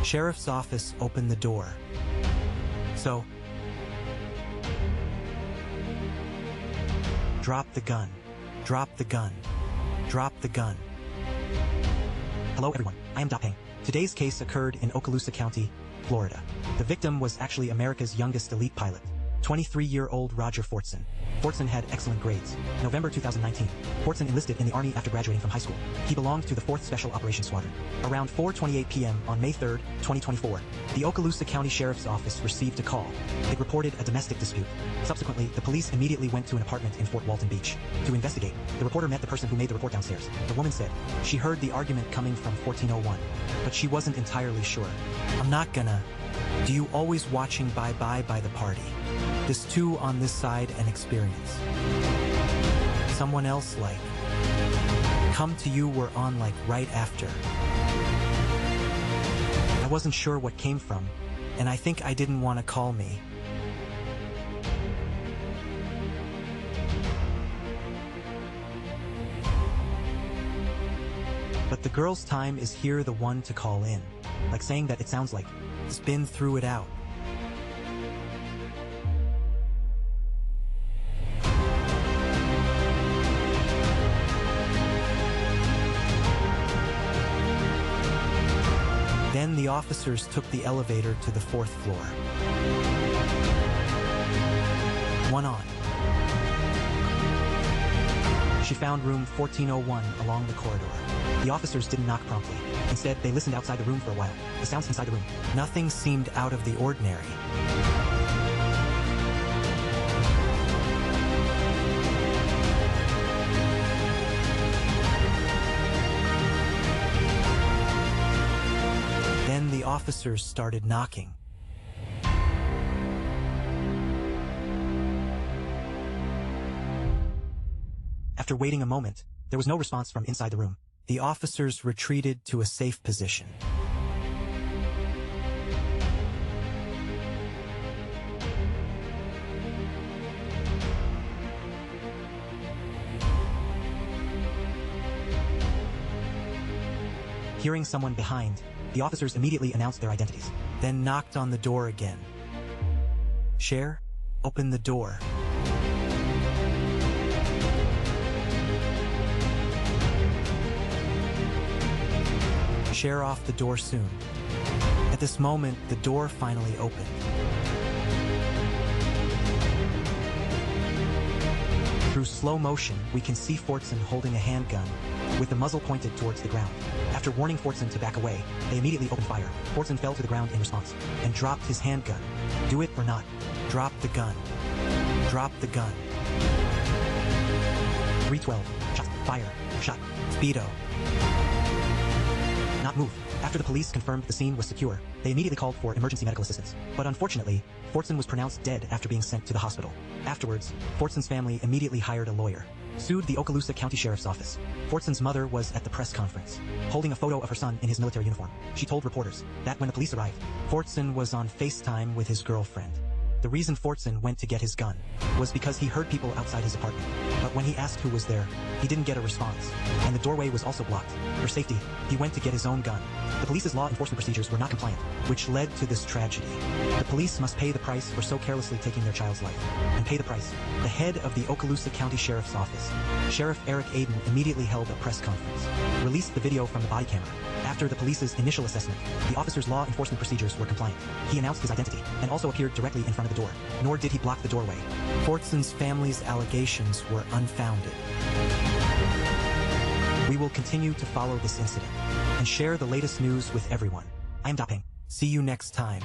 Sheriff's office opened the door. So, drop the gun. Drop the gun. Drop the gun. Hello everyone, I am Dapeng. Today's case occurred in Okaloosa County, Florida. The victim was actually America's youngest elite pilot, 23-year-old Roger Fortson. Fortson had excellent grades. November 2019, Fortson enlisted in the Army after graduating from high school. He belonged to the 4th Special Operations Squadron. Around 4:28 p.m. on May 3, 2024, the Okaloosa County Sheriff's Office received a call. It reported a domestic dispute. Subsequently, the police immediately went to an apartment in Fort Walton Beach. To investigate, the reporter met the person who made the report downstairs. The woman said she heard the argument coming from 1401, but she wasn't entirely sure. I'm not gonna. Do you always watching Bye-Bye by the party? This two on this side and experience. Someone else like Come to You were on like right after. I wasn't sure what came from, and I think I didn't want to call me. But the girl's time is here, the one to call in. Like saying that it sounds like it's been through it out. Then the officers took the elevator to the 4th floor. One on. She found room 1401 along the corridor. The officers didn't knock promptly. Instead, they listened outside the room for a while. The sounds inside the room. Nothing seemed out of the ordinary. Then the officers started knocking. After waiting a moment, there was no response from inside the room. The officers retreated to a safe position. Hearing someone behind, the officers immediately announced their identities, then knocked on the door again. Cher, open the door. Cher off the door soon. At this moment, the door finally opened. Through slow motion, we can see Fortson holding a handgun, with the muzzle pointed towards the ground. After warning Fortson to back away, they immediately opened fire. Fortson fell to the ground in response, and dropped his handgun. Do it or not. Drop the gun. Drop the gun. 312. Shot. Fire. Shot. Speedo. Not move. After the police confirmed the scene was secure, they immediately called for emergency medical assistance. But unfortunately, Fortson was pronounced dead after being sent to the hospital. Afterwards, Fortson's family immediately hired a lawyer, sued the Okaloosa County Sheriff's Office. Fortson's mother was at the press conference, holding a photo of her son in his military uniform. She told reporters that when the police arrived, Fortson was on FaceTime with his girlfriend. The reason Fortson went to get his gun was because he heard people outside his apartment. But when he asked who was there, he didn't get a response, and the doorway was also blocked. For safety, he went to get his own gun. The police's law enforcement procedures were not compliant, which led to this tragedy. The police must pay the price for so carelessly taking their child's life. And pay the price. The head of the Okaloosa County Sheriff's Office, Sheriff Eric Aiden, immediately held a press conference, released the video from the body camera. After the police's initial assessment, the officer's law enforcement procedures were compliant. He announced his identity, and also appeared directly in front of the door, nor did he block the doorway. Fortson's family's allegations were unfounded. We will continue to follow this incident, and share the latest news with everyone. I am Dapeng. See you next time.